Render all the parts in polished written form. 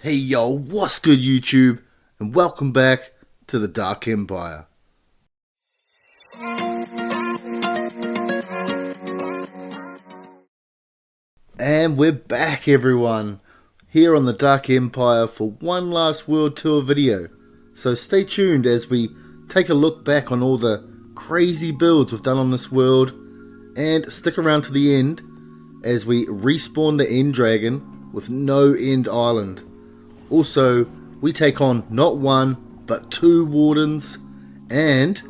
Hey yo, what's good YouTube? And welcome back to the Dark Empire. And we're back everyone, here on the Dark Empire for one last world tour video. So stay tuned as we take a look back on all the crazy builds we've done on this world. And stick around to the end as we respawn the End Dragon with no End Island. Also, we take on not one, but two Wardens, and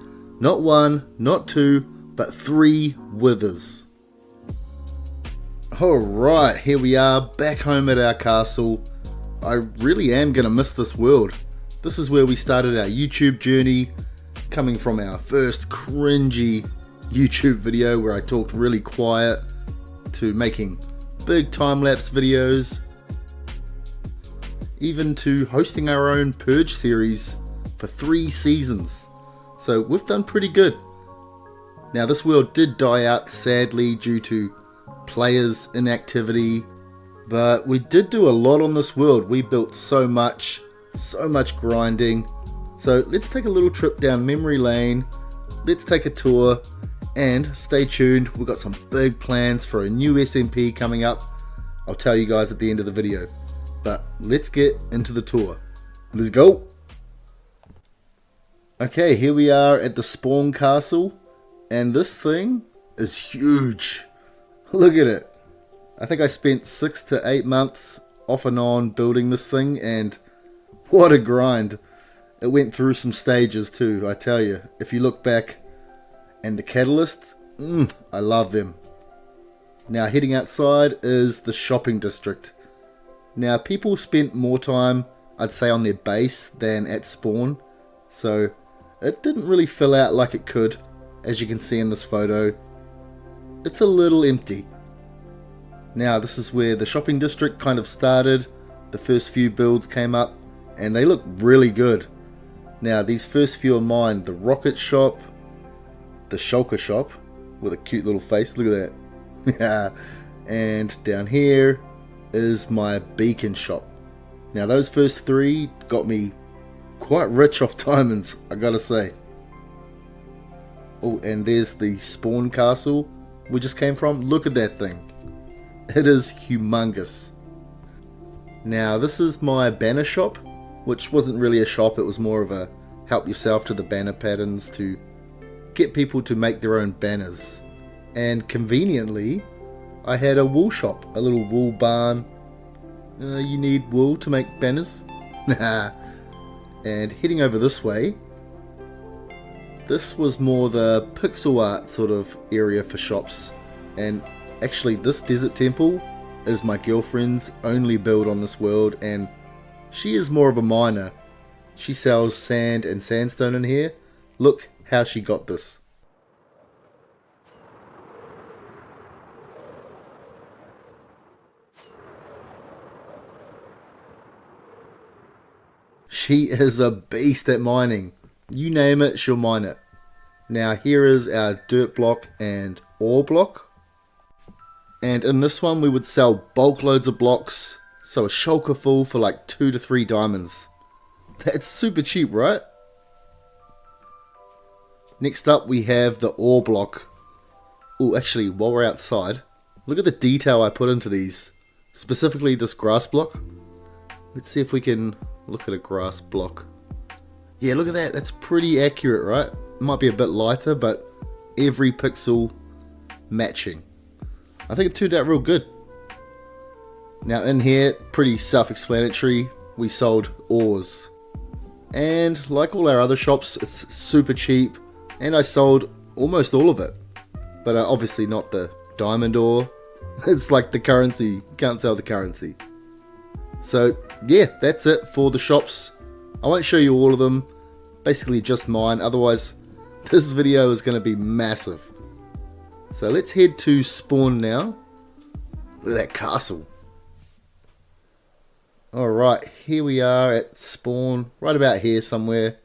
not one, not two, but three Withers. Alright, here we are, back home at our castle. I really am going to miss this world. This is where we started our YouTube journey, coming from our first cringy YouTube video where I talked really quiet, to making big time-lapse videos, even to hosting our own Purge series for 3 seasons. So we've done pretty good. Now this world did die out sadly due to players' inactivity, but we did do a lot on this world. We built so much grinding. So let's take a little trip down memory lane, let's take a tour, and stay tuned, we've got some big plans for a new SMP coming up. I'll tell you guys at the end of the video. But let's get into the tour. Let's go! Okay, here we are at the spawn castle, and this thing is huge. Look at it. I think I spent 6 to 8 months off and on building this thing, and what a grind. It went through some stages too, I tell you. If you look back, and the catalysts, I love them. Now heading outside is the shopping district. Now people spent more time, I'd say, on their base than at spawn, so it didn't really fill out like it could. As you can see in this photo, it's a little empty. Now this is where the shopping district kind of started. The first few builds came up and they look really good. Now these first few are mine, the rocket shop, the shulker shop with a cute little face, look at that. And down here is my beacon shop. Now those first 3 got me quite rich off diamonds, I gotta say. Oh, and there's the spawn castle we just came from. Look at that thing. It is humongous. Now this is my banner shop, which wasn't really a shop, it was more of a help yourself to the banner patterns to get people to make their own banners. And conveniently, I had a wool shop, a little wool barn. You need wool to make banners? And heading over this way, this was more the pixel art sort of area for shops. And actually this desert temple is my girlfriend's only build on this world, and she is more of a miner. She sells sand and sandstone in here. Look how she got this. She is a beast at mining. You name it, she'll mine it. Now here is our dirt block and ore block. And in this one we would sell bulk loads of blocks. So a shulker full for like 2 to 3 diamonds. That's super cheap, right? Next up we have the ore block. Oh, actually while we're outside, look at the detail I put into these. Specifically this grass block. Let's see if we can look at a grass block. Yeah, look at that. That's pretty accurate, right? It might be a bit lighter, but every pixel matching. I think it turned out real good. Now in here, pretty self-explanatory, we sold ores. And like all our other shops, it's super cheap. And I sold almost all of it. But obviously not the diamond ore. It's like the currency. You can't sell the currency. So yeah, that's it for the shops. I won't show you all of them, basically just mine, otherwise this video is going to be massive. So let's head to spawn now. Look at that castle. Alright, here we are at spawn, right about here somewhere.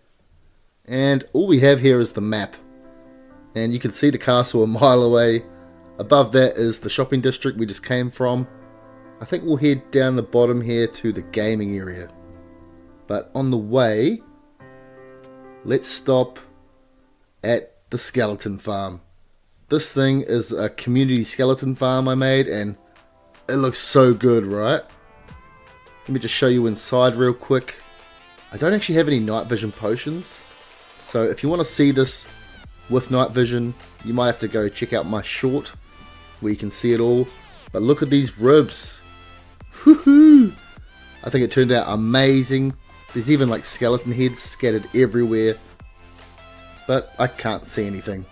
And all we have here is the map. And you can see the castle a mile away. Above that is the shopping district we just came from. I think we'll head down the bottom here to the gaming area. But on the way, let's stop at the skeleton farm. This thing is a community skeleton farm I made, and it looks so good, right? Let me just show you inside real quick. I don't actually have any night vision potions, so if you want to see this with night vision, you might have to go check out my short where you can see it all. But look at these ribs. Woohoo! I think it turned out amazing. There's even like skeleton heads scattered everywhere, but I can't see anything.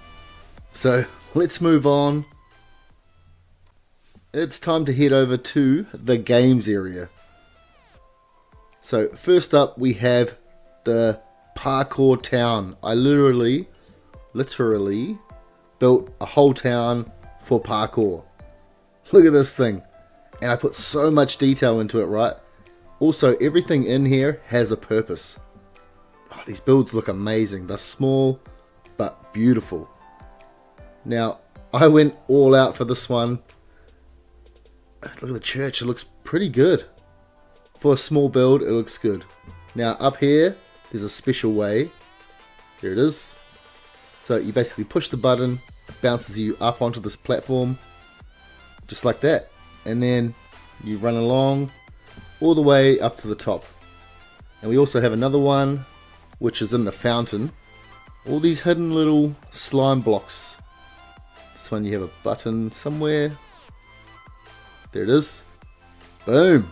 So let's move on. It's time to head over to the games area. So first up we have the Parkour town. I literally built a whole town for parkour. Look at this thing. And I put so much detail into it, right? Also, everything in here has a purpose. Oh, these builds look amazing. They're small, but beautiful. Now, I went all out for this one. Look at the church. It looks pretty good. For a small build, it looks good. Now, up here, there's a special way. Here it is. So, you basically push the button, it bounces you up onto this platform. Just like that. And then you run along all the way up to the top. And we also have another one which is in the fountain. All these hidden little slime blocks. This one you have a button somewhere. There it is. Boom.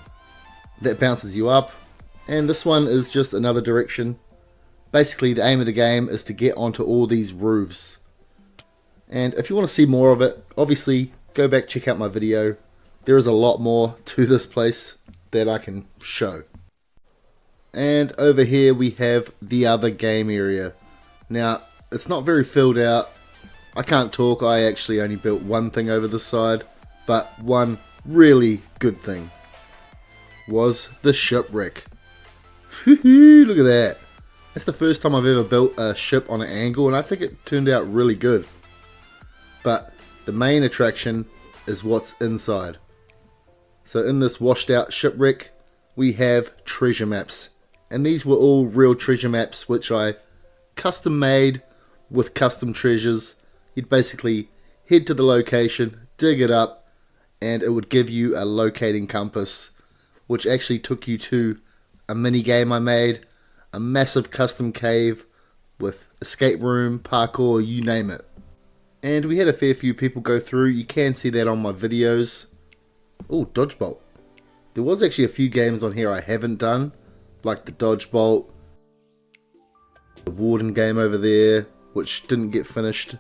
That bounces you up. And this one is just another direction. Basically the aim of the game is to get onto all these roofs. And if you want to see more of it, obviously go back, check out my video. There is a lot more to this place that I can show. And over here we have the other game area. Now, it's not very filled out. I can't talk, I actually only built one thing over this side. But one really good thing was the Shipwreck. Look at that. That's the first time I've ever built a ship on an angle, and I think it turned out really good. But the main attraction is what's inside. So in this washed out shipwreck, we have treasure maps. And these were all real treasure maps which I custom made with custom treasures. You'd basically head to the location, dig it up, and it would give you a locating compass, which actually took you to a mini game I made, a massive custom cave with escape room, parkour, you name it. And we had a fair few people go through. You can see that on my videos. Oh, dodgeball. There was actually a few games on here I haven't done, like the dodgeball, the Warden game over there, which didn't get finished,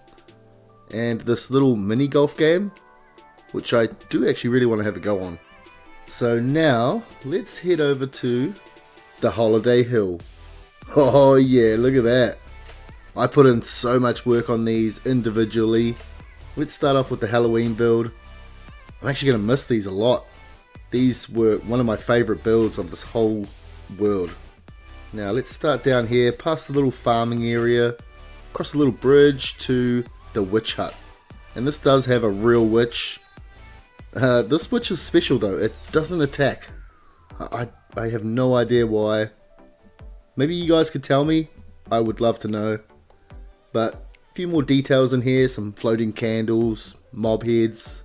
and this little mini golf game, which I do actually really want to have a go on. So now, let's head over to the Holiday Hill. Oh yeah, look at that. I put in so much work on these individually. Let's start off with the Halloween build. I'm actually going to miss these a lot. These were one of my favourite builds of this whole world. Now let's start down here, past the little farming area, across a little bridge to the witch hut. And this does have a real witch. This witch is special though, it doesn't attack. I have no idea why. Maybe you guys could tell me, I would love to know. But a few more details in here, some floating candles, mob heads.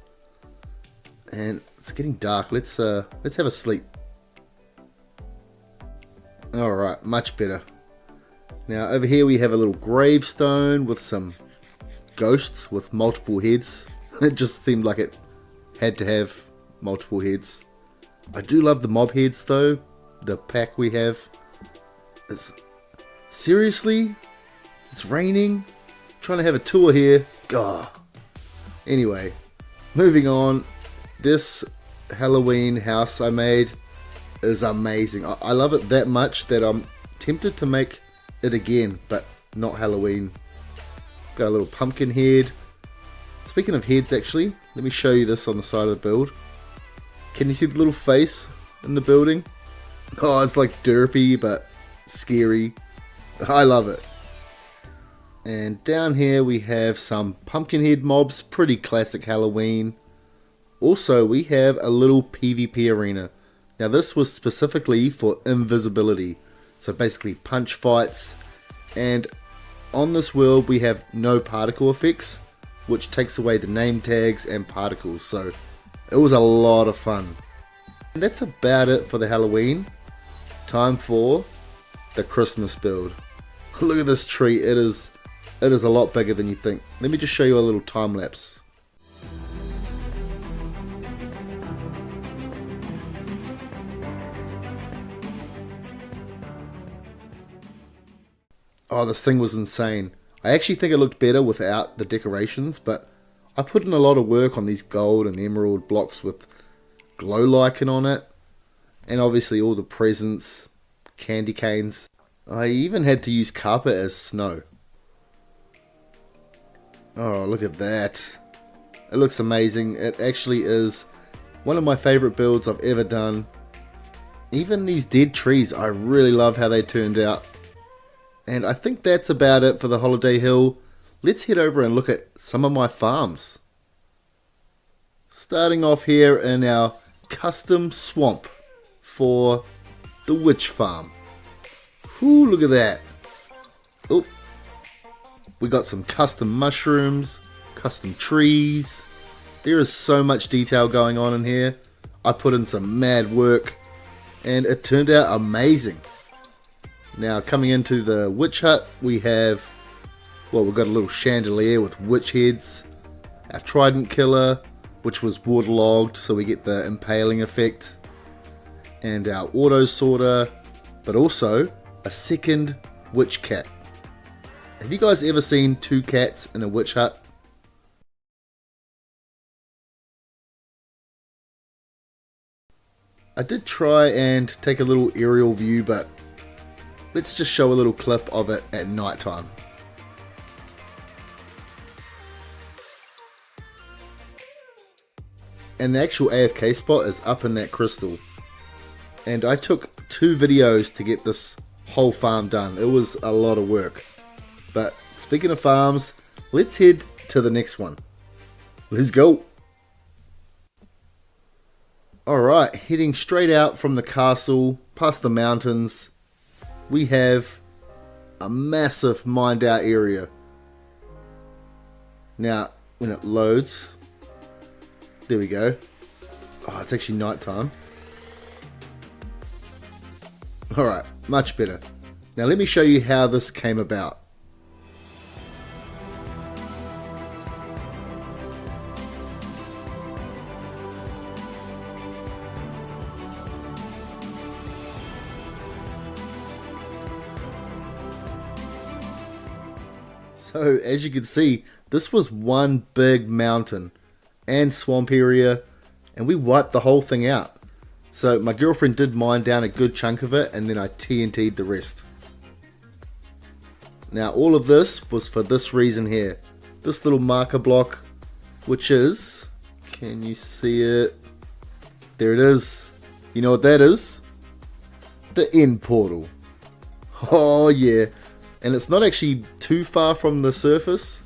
And it's getting dark. Let's have a sleep. Alright, much better. Now over here we have a little gravestone with some ghosts with multiple heads. It just seemed like it had to have multiple heads. I do love the mob heads though. The pack we have. Seriously? It's raining? I'm trying to have a tour here. Gah. Anyway, moving on. This Halloween house I made is amazing. I love it that much that I'm tempted to make it again, but not Halloween. Got a little pumpkin head. Speaking of heads actually, let me show you this on the side of the build. Can you see the little face in the building? Oh, it's like derpy but scary. I love it. And down here we have some pumpkin head mobs, pretty classic Halloween. Also, we have a little PvP arena. Now this was specifically for invisibility. So basically punch fights. And on this world we have no particle effects, which takes away the name tags and particles. So it was a lot of fun. And that's about it for the Halloween. Time for the Christmas build. Look at this tree. It is a lot bigger than you think. Let me just show you a little time lapse. Oh, this thing was insane. I actually think it looked better without the decorations, but I put in a lot of work on these gold and emerald blocks with glow lichen on it. And obviously all the presents, candy canes. I even had to use carpet as snow. Oh, look at that. It looks amazing. It actually is one of my favorite builds I've ever done. Even these dead trees, I really love how they turned out. And I think that's about it for the Holiday Hill. Let's head over and look at some of my farms. Starting off here in our custom swamp for the witch farm. Ooh, look at that. Oh, we got some custom mushrooms, custom trees. There is so much detail going on in here. I put in some mad work and it turned out amazing. Now coming into the witch hut, we have, well, we've got a little chandelier with witch heads, our trident killer, which was waterlogged so we get the impaling effect, and our auto sorter, but also a second witch cat. Have you guys ever seen two cats in a witch hut? I did try and take a little aerial view, but let's just show a little clip of it at night time. And the actual AFK spot is up in that crystal. And I took 2 videos to get this whole farm done. It was a lot of work. But speaking of farms, let's head to the next one. Let's go. Alright, heading straight out from the castle, past the mountains, we have a massive mined out area. Now, when it loads, there we go. Oh, it's actually night time. Alright, much better. Now let me show you how this came about. So as you can see, this was one big mountain and swamp area, and we wiped the whole thing out. So my girlfriend did mine down a good chunk of it, and then I TNT'd the rest. Now all of this was for this reason here. This little marker block, which is, can you see it? There it is. You know what that is? The end portal. Oh yeah. And it's not actually too far from the surface.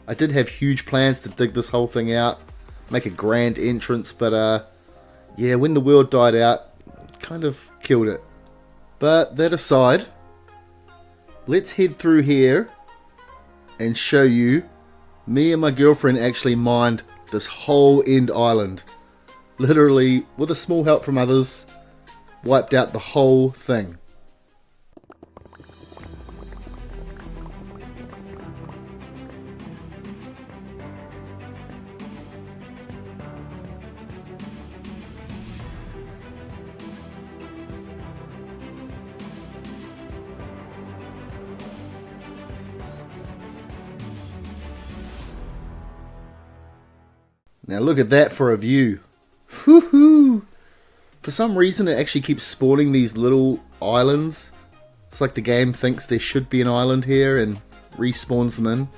I did have huge plans to dig this whole thing out, make a grand entrance, but yeah, when the world died out, kind of killed it. But that aside, let's head through here and show you me and my girlfriend actually mined this whole end island. Literally, with a small help from others, wiped out the whole thing. Now look at that for a view. Woohoo! For some reason it actually keeps spawning these little islands. It's like the game thinks there should be an island here and respawns them in.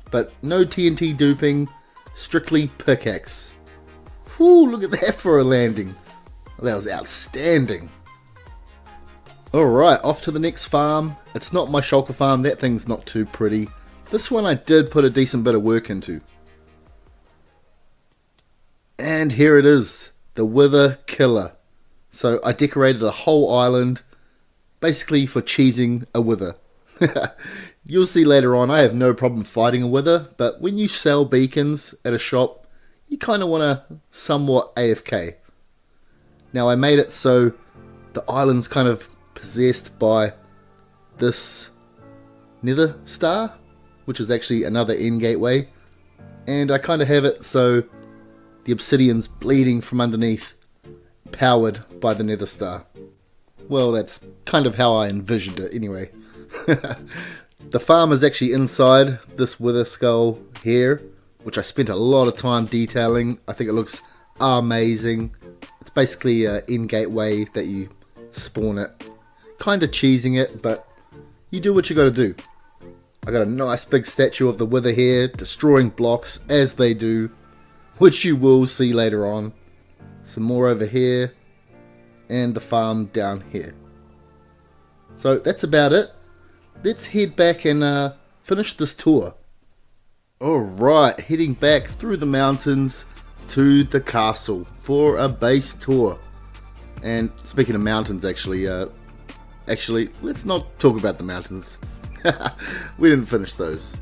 But no TNT duping, strictly pickaxe. Whoo, look at that for a landing. That was outstanding. Alright, off to the next farm. It's not my shulker farm, that thing's not too pretty. This one I did put a decent bit of work into. And here it is, the Wither Killer. So I decorated a whole island, basically for cheesing a wither. You'll see later on I have no problem fighting a wither, but when you sell beacons at a shop, you kind of want to somewhat AFK. Now I made it so the island's kind of possessed by this nether star, which is actually another end gateway, and I kind of have it so the obsidian's bleeding from underneath, powered by the nether star. Well, that's kind of how I envisioned it anyway. The farm is actually inside this wither skull here, which I spent a lot of time detailing. I think it looks amazing. It's basically an end gateway that you spawn it. Kind of cheesing it, but you do what you gotta do. I got a nice big statue of the wither here, destroying blocks as they do, which you will see later on. Some more over here, and the farm down here. So that's about it. Let's head back and finish this tour. Alright, heading back through the mountains to the castle for a base tour. And speaking of mountains, actually, let's not talk about the mountains. We didn't finish those.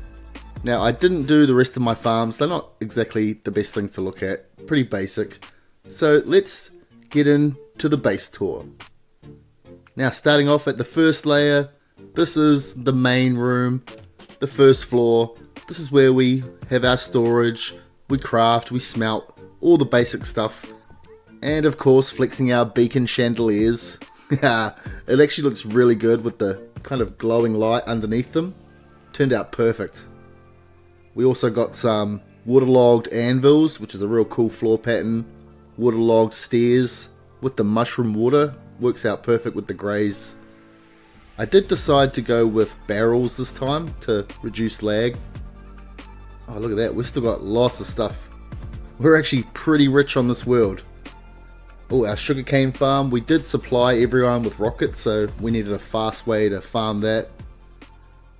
Now, I didn't do the rest of my farms. They're not exactly the best things to look at. Pretty basic. So let's get into the base tour. Now, starting off at the first layer, this is the main room, the first floor. This is where we have our storage, we craft, we smelt, all the basic stuff. And of course, flexing our beacon chandeliers. It actually looks really good with the kind of glowing light underneath them. Turned out perfect. We also got some waterlogged anvils, which is a real cool floor pattern. Waterlogged stairs with the mushroom water. Works out perfect with the greys. I did decide to go with barrels this time to reduce lag. Oh, look at that. We've still got lots of stuff. We're actually pretty rich on this world. Oh, our sugarcane farm. We did supply everyone with rockets, so we needed a fast way to farm that.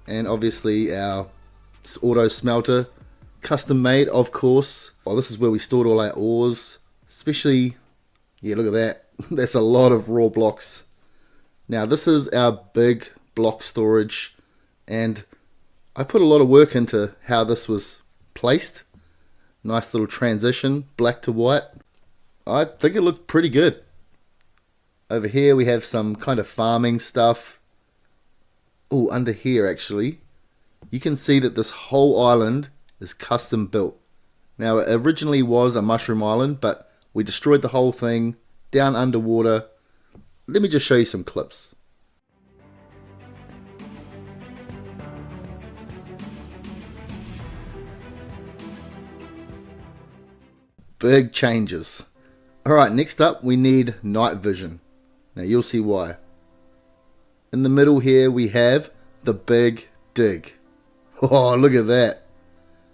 And obviously our auto smelter. Custom made, of course. Oh, this is where we stored all our ores. Especially, yeah, look at that. That's a lot of raw blocks. Now, this is our big block storage. And I put a lot of work into how this was placed. Nice little transition, black to white. I think it looked pretty good. Over here we have some kind of farming stuff. Oh, under here actually, you can see that this whole island is custom built. Now, it originally was a mushroom island, but we destroyed the whole thing down underwater. Let me just show you some clips. Big changes. Alright, next up we need night vision. Now you'll see why. In the middle here we have the big dig. Oh, look at that.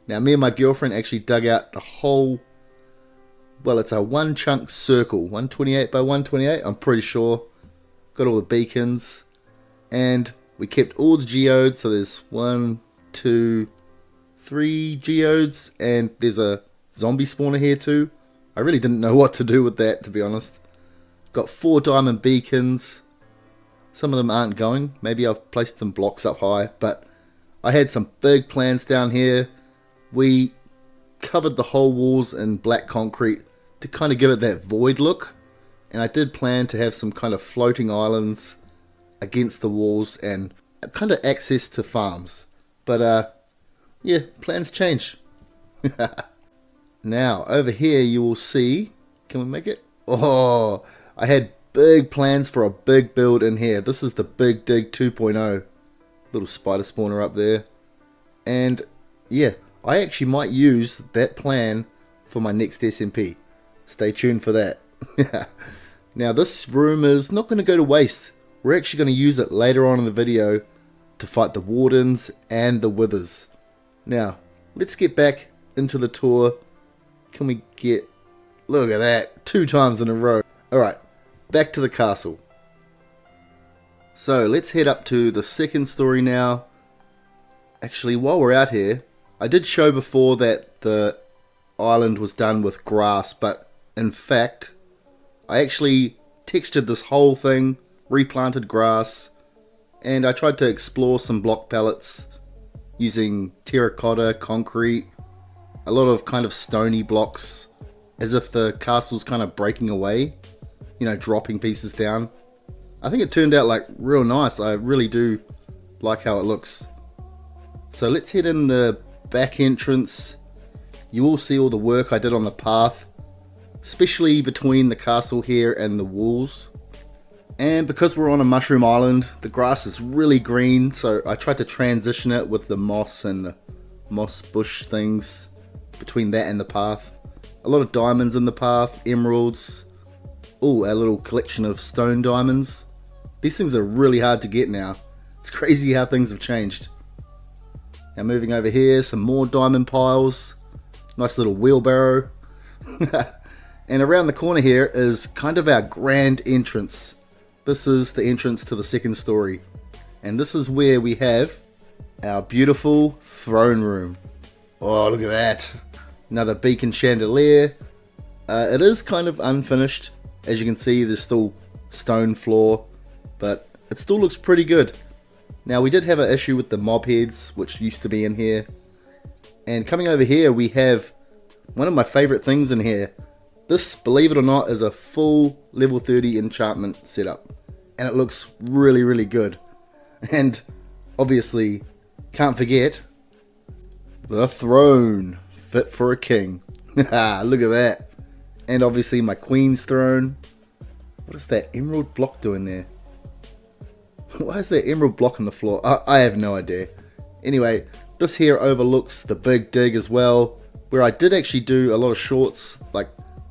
Now me and my girlfriend actually dug out the whole, well, it's a one chunk circle, 128 by 128, I'm pretty sure. Got all the beacons, and we kept all the geodes, so there's 1, 2, 3 geodes, and there's a zombie spawner here too. I really didn't know what to do with that, to be honest. Got 4 diamond beacons. Some of them aren't going. Maybe I've placed some blocks up high, but I had some big plans down here. We covered the whole walls in black concrete to kind of give it that void look. And I did plan to have some kind of floating islands against the walls and kind of access to farms. But yeah, plans change. Now, over here you will see, can we make it? Oh, I had big plans for a big build in here. This is the Big Dig 2.0. Little spider spawner up there. And yeah, I actually might use that plan for my next SMP. Stay tuned for that. Now, this room is not going to go to waste. We're actually going to use it later on in the video to fight the Wardens and the Withers. Now, let's get back into the tour. Can we get... Look at that. 2 times in a row. Alright, back to the castle. So, let's head up to the second story now. Actually, while we're out here, I did show before that the island was done with grass, but In fact, I actually textured this whole thing, replanted grass, and I tried to explore some block palettes using terracotta, concrete, a lot of kind of stony blocks, as if the castle's kind of breaking away, you know, dropping pieces down. I think it turned out like real nice. I really do like how it looks. So let's head in the back entrance. You will see all the work I did on the path, especially between the castle here and the walls. And because we're on a mushroom island, the grass is really green, so I tried to transition it with the moss and the moss bush things between that and the path. A lot of diamonds in the path, emeralds. Oh, our little collection of stone diamonds. These things are really hard to get now. It's crazy how things have changed. Now moving over here, some more diamond piles. Nice little wheelbarrow. And around the corner here is kind of our grand entrance. This is the entrance to the second story. And this is where we have our beautiful throne room. Oh, look at that. Another beacon chandelier. It is kind of unfinished. As you can see, there's still stone floor, but it still looks pretty good. Now, we did have an issue with the mob heads, which used to be in here. And coming over here, we have one of my favorite things in here. This, believe it or not, is a full level 30 enchantment setup. And it looks really, really good. And obviously, can't forget the throne, fit for a king. Look at that. And obviously my queen's throne. What is that emerald block doing there? Why is that emerald block on the floor? I have no idea. Anyway, this here overlooks the big dig as well, where I did actually do a lot of shorts, like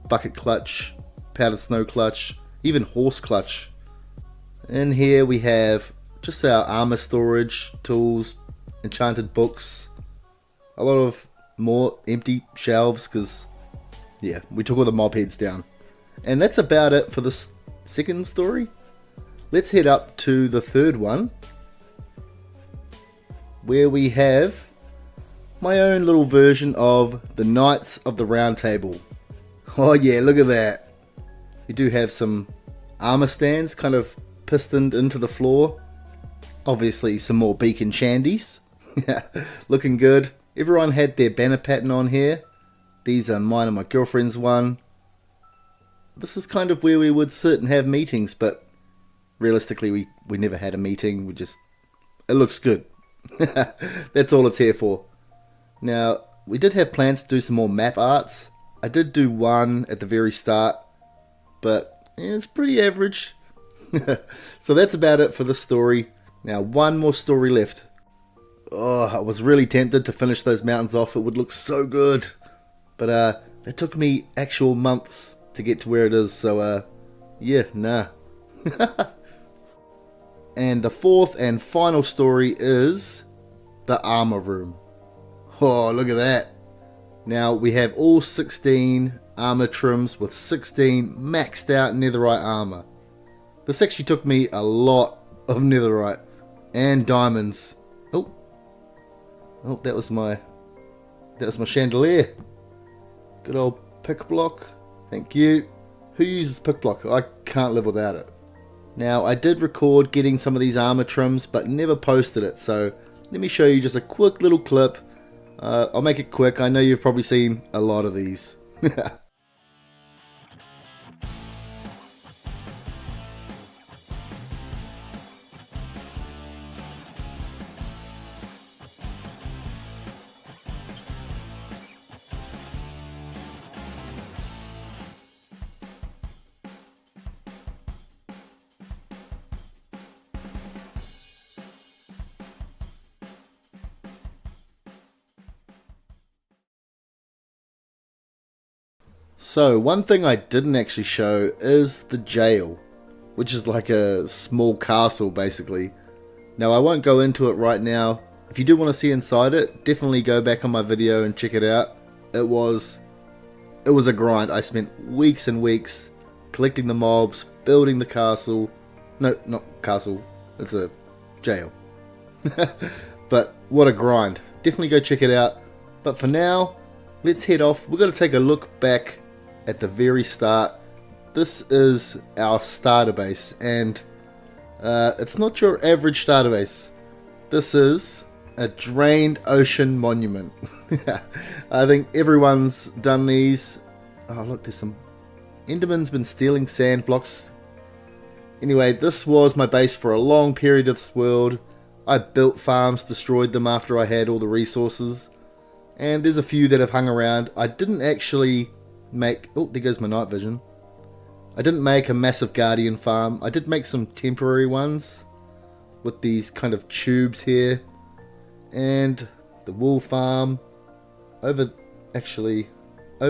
bucket clutch, powdered snow clutch, even horse clutch. In here we have just our armor storage, tools, enchanted books, a lot of more empty shelves because, yeah, we took all the mob heads down. And that's about it for this second story. Let's head up to the third one, where we have my own little version of the Knights of the Round Table. Oh yeah, look at that. We do have some armor stands kind of pistoned into the floor. Obviously some more beacon shandies. Looking good. Everyone had their banner pattern on here. These are mine and my girlfriend's one. This is kind of where we would sit and have meetings, but realistically we never had a meeting. It looks good. That's all it's here for. Now, we did have plans to do some more map arts. I did do one at the very start, but yeah, it's pretty average. So that's about it for this story. Now, one more story left. Oh, I was really tempted to finish those mountains off. It would look so good. But it took me actual months to get to where it is. So, yeah, nah. And the fourth and final story is the armor room. Oh, look at that. Now, we have all 16 armor trims with 16 maxed out netherite armor. This actually took me a lot of netherite and diamonds. Oh, that was my chandelier. Good old pick block. Thank you. Who uses pick block? I can't live without it. Now, I did record getting some of these armor trims, but never posted it. So let me show you just a quick little clip. I'll make it quick. I know you've probably seen a lot of these. So, one thing I didn't actually show is the jail, which is like a small castle basically. Now, I won't go into it right now. If you do want to see inside it, definitely go back on my video and check it out. It was a grind. I spent weeks and weeks collecting the mobs, building the castle. No, not castle. It's a jail. But what a grind. Definitely go check it out. But for now, let's head off. We're going to take a look back at the very start. This is our starter base, and it's not your average starter base. This is a drained ocean monument. I think everyone's done these. Oh look, there's some... Enderman's been stealing sand blocks. Anyway, this was my base for a long period of this world. I built farms, destroyed them after I had all the resources. And there's a few that have hung around. I didn't actually make... Oh, there goes my night vision. I didn't make a massive guardian farm. I did make some temporary ones with these kind of tubes here. And the wool farm. Over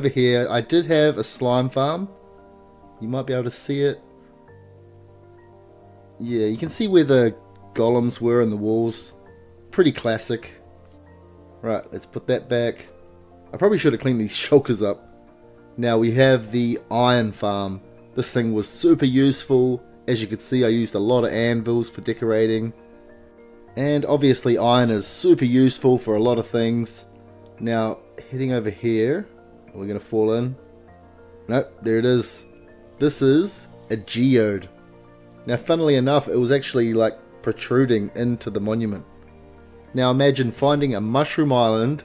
here, I did have a slime farm. You might be able to see it. Yeah, you can see where the golems were in the walls. Pretty classic. Right, let's put that back. I probably should have cleaned these shulkers up. Now we have the iron farm. This thing was super useful. As you can see, I used a lot of anvils for decorating. And obviously iron is super useful for a lot of things. Now, heading over here. We're going to fall in. Nope, there it is. This is a geode. Now, funnily enough, it was actually like protruding into the monument. Now imagine finding a mushroom island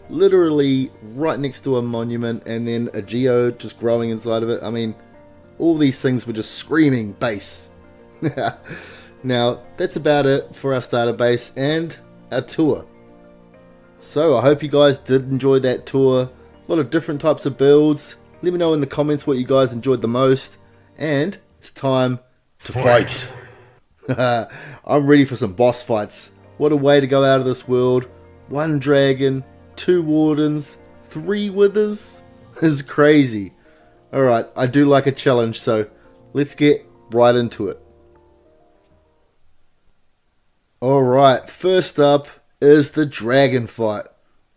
literally right next to a monument and then a geode just growing inside of it. I mean, all these things were just screaming base. Now, that's about it for our starter base and our tour. So, I hope you guys did enjoy that tour. A lot of different types of builds. Let me know in the comments what you guys enjoyed the most. And it's time to fight. I'm ready for some boss fights. What a way to go out of this world. 1 dragon, 2 wardens, 3 withers. This is crazy. Alright, I do like a challenge, so let's get right into it. Alright, first up is the dragon fight.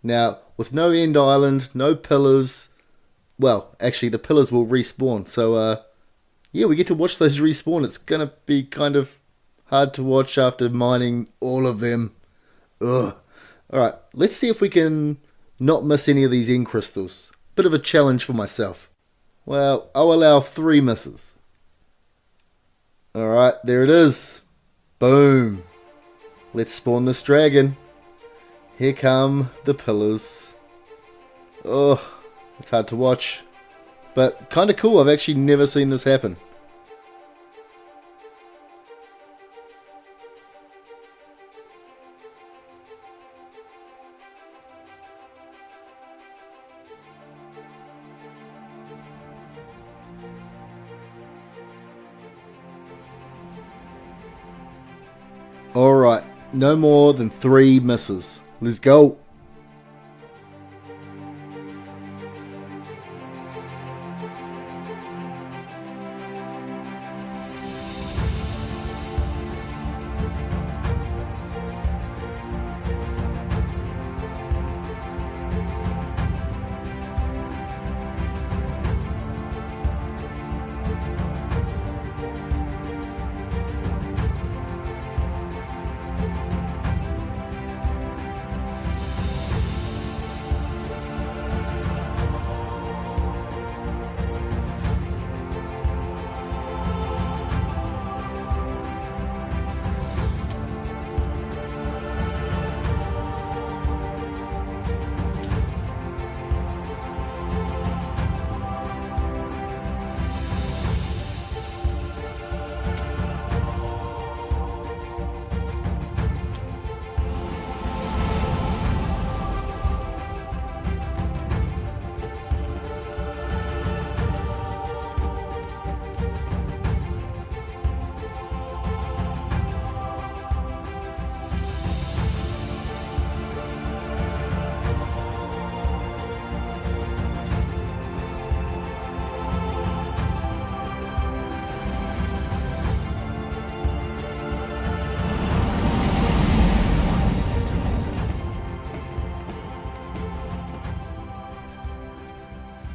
Now, with no end island, no pillars. Well, actually the pillars will respawn, so yeah, we get to watch those respawn. It's gonna be kind of hard to watch after mining all of them. Ugh. Alright, let's see if we can not miss any of these end crystals. Bit of a challenge for myself. Well, I'll allow 3 misses. Alright, there it is. Boom. Let's spawn this dragon. Here come the pillars. Oh, it's hard to watch. But kind of cool, I've actually never seen this happen. Alright, no more than 3 misses. Let's go.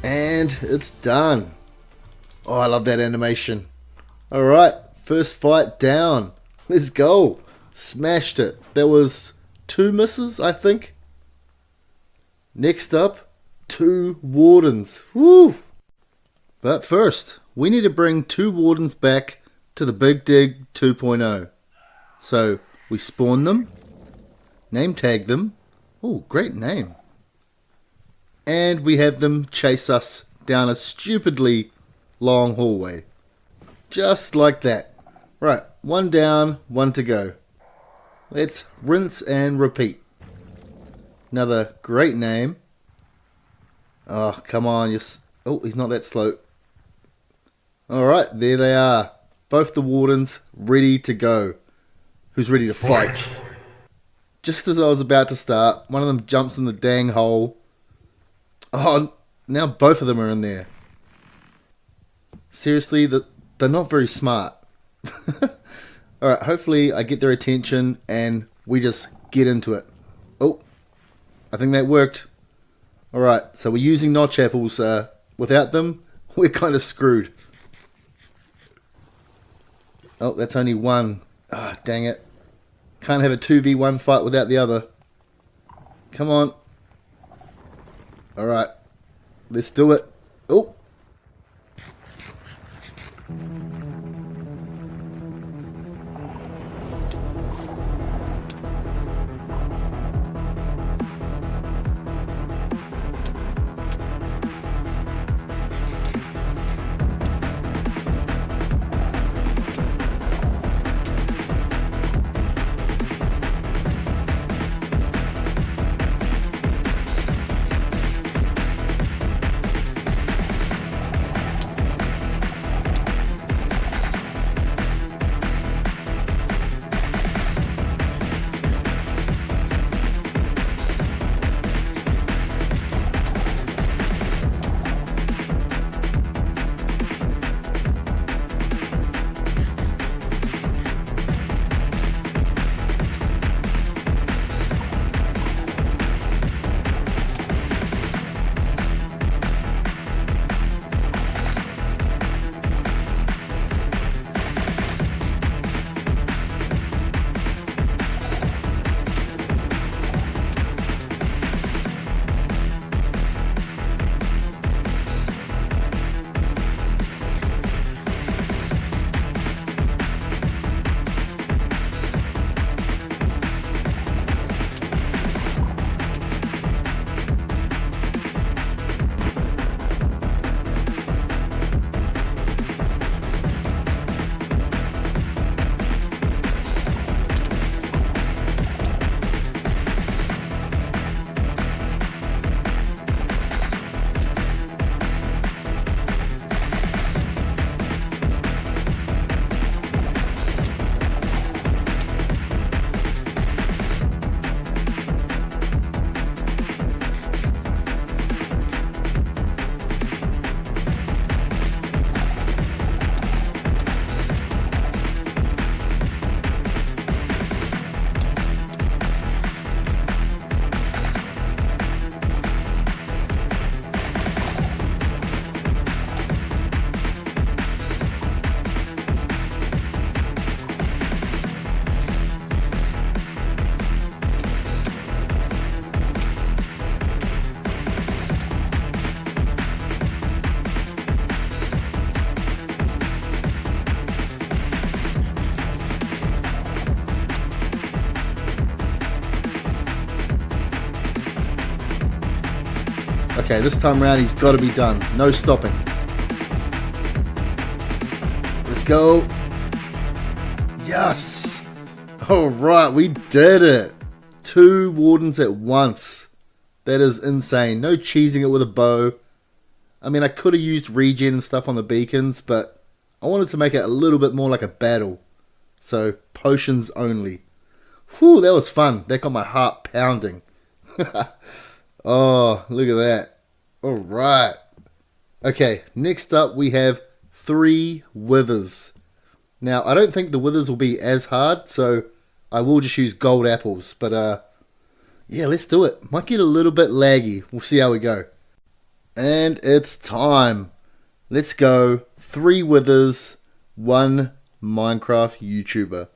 And it's done. Oh, I love that animation. Alright, first fight down. Let's go. Smashed it. That was 2 misses, I think. Next up, 2 wardens. Woo! But first, we need to bring 2 Wardens back to the Big Dig 2.0. So, we spawn them, name tag them. Oh, great name. And we have them chase us down a stupidly long hallway. Just like that. Right, 1 down, 1 to go. Let's rinse and repeat. Another great name. Oh, come on. Oh, he's not that slow. Alright, there they are. Both the Wardens ready to go. Who's ready to fight? Just as I was about to start, one of them jumps in the dang hole. Oh, now both of them are in there. Seriously, they're not very smart. Alright, hopefully I get their attention and we just get into it. Oh, I think that worked. Alright, so we're using notch apples. Without them, we're kind of screwed. Oh, that's only 1. Ah, dang it. Can't have a 2v1 fight without the other. Come on. Alright, let's do it. Oh. Okay, this time around he's got to be done. No stopping. Let's go. Yes! Alright, we did it. 2 Wardens at once. That is insane. No cheesing it with a bow. I mean, I could have used regen and stuff on the beacons, but I wanted to make it a little bit more like a battle. So, potions only. Whew, that was fun. That got my heart pounding. Oh, look at that. Alright. Okay, next up we have 3 withers. Now, I don't think the withers will be as hard, so I will just use gold apples. But, yeah, let's do it. Might get a little bit laggy. We'll see how we go. And it's time. Let's go. 3 withers, 1 Minecraft YouTuber.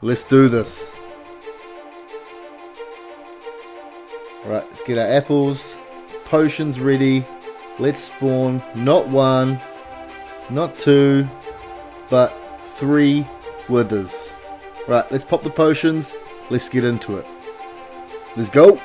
Let's do this. Right, let's get our apples. Potions ready. Let's spawn not 1, Not 2, but 3 withers. Right, let's pop the potions. Let's get into it. Let's go.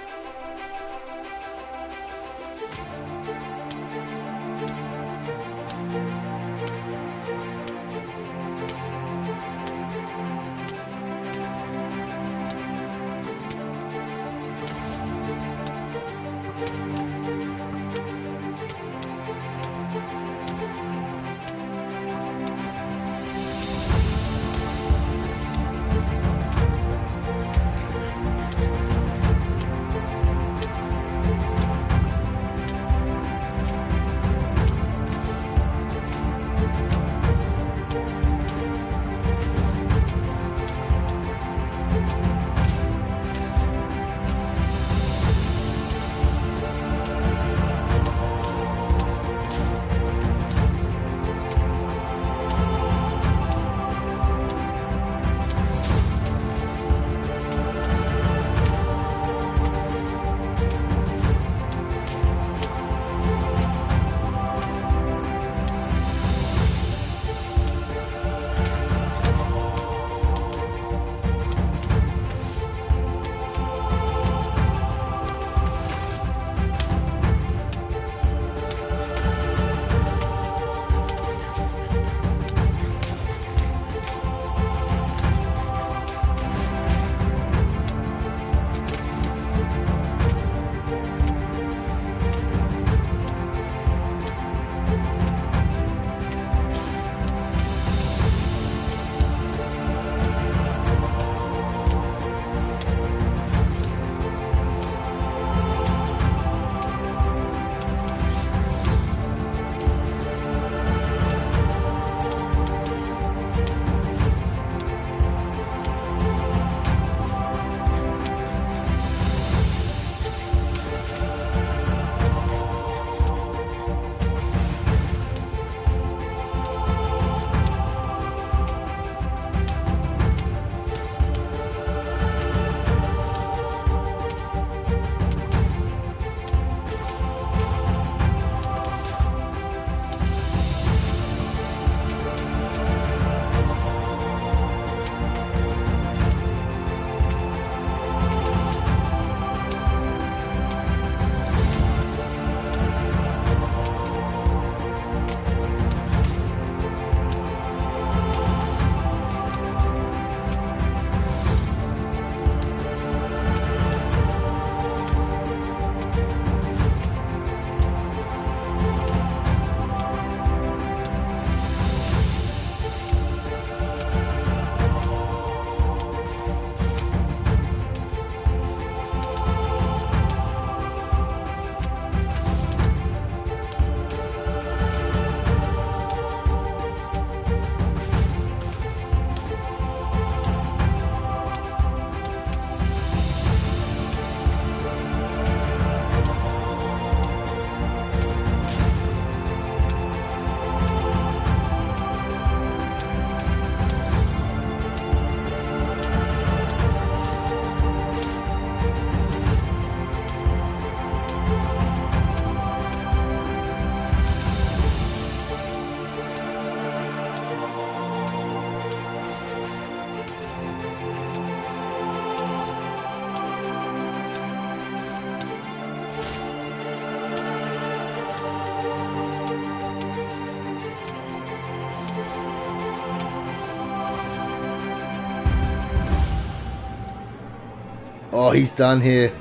Oh, he's done here.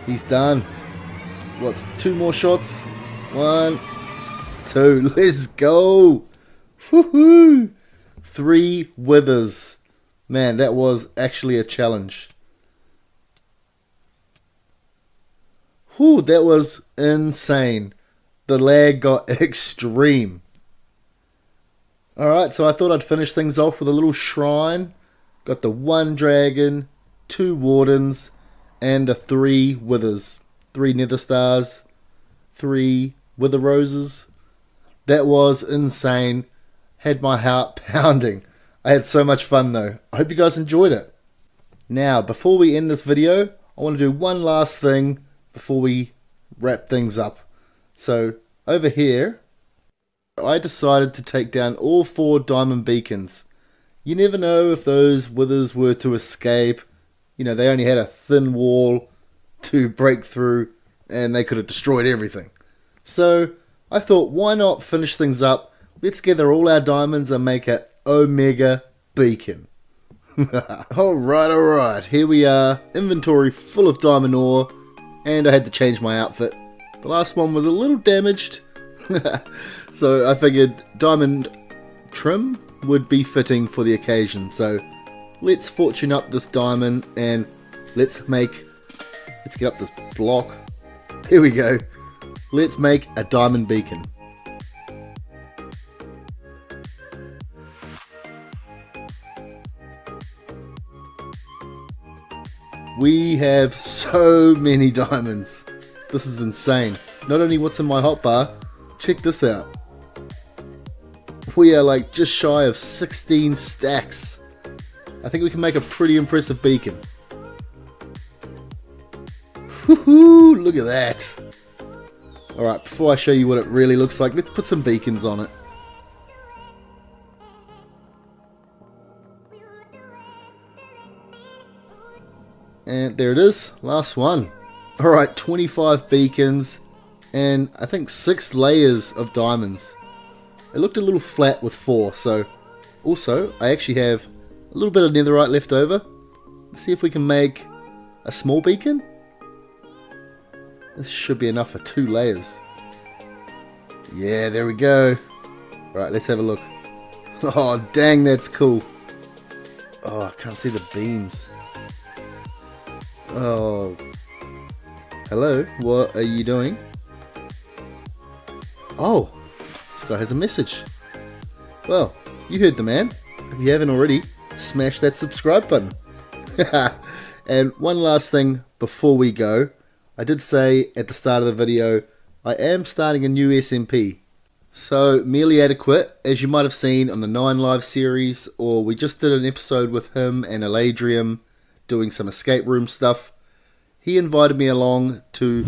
He's done. What's 2 more shots? 1, 2. Let's go. Woohoo! 3 withers. Man, that was actually a challenge. Whew, that was insane. The lag got extreme. Alright, so I thought I'd finish things off with a little shrine. Got the 1 dragon, 2 wardens, and the 3 withers. 3 nether stars, 3 wither roses. That was insane. Had my heart pounding. I had so much fun though. I hope you guys enjoyed it. Now, before we end this video, I want to do one last thing before we wrap things up. So, over here, I decided to take down all 4 diamond beacons. You never know if those withers were to escape. You know, they only had a thin wall to break through and they could have destroyed everything. So I thought, why not finish things up? Let's gather all our diamonds and make an Omega beacon. Alright, here we are. Inventory full of diamond ore, and I had to change my outfit. The last one was a little damaged, so I figured diamond trim would be fitting for the occasion. So let's fortune up this diamond and let's get up this block. Here we go. Let's make a diamond beacon. We have so many diamonds. This is insane. Not only what's in my hotbar, check this out. We are like just shy of 16 stacks. I think we can make a pretty impressive beacon. Woohoo! Look at that. Alright, before I show you what it really looks like, let's put some beacons on it. And there it is, last one. Alright, 25 beacons and I think 6 layers of diamonds. It looked a little flat with 4, so also I actually have a little bit of netherite left over. Let's see if we can make a small beacon. This should be enough for 2 layers. Yeah, there we go. Alright, let's have a look. Oh, dang, that's cool. Oh, I can't see the beams. Oh. Hello, what are you doing? Oh, this guy has a message. Well, you heard the man. If you haven't already, smash that subscribe button. And one last thing before we go. I did say at the start of the video, I am starting a new SMP. So, Merely Adequate, as you might have seen on the 9 Live series, or we just did an episode with him and Eladrium doing some escape room stuff. He invited me along to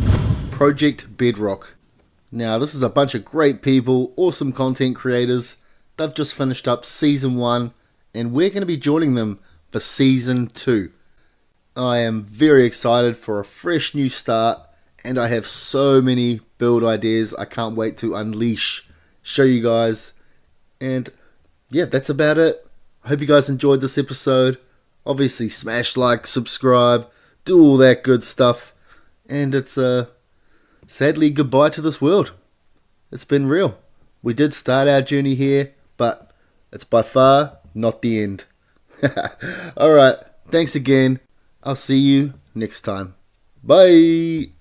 Project Bedrock. Now, this is a bunch of great people, awesome content creators. They've just finished up Season 1, and we're going to be joining them for Season 2. I am very excited for a fresh new start, and I have so many build ideas I can't wait to unleash, show you guys. And yeah, that's about it. I hope you guys enjoyed this episode. Obviously, smash like, subscribe, do all that good stuff. And it's sadly goodbye to this world. It's been real. We did start our journey here, but it's by far not the end. Alright, thanks again. I'll see you next time. Bye!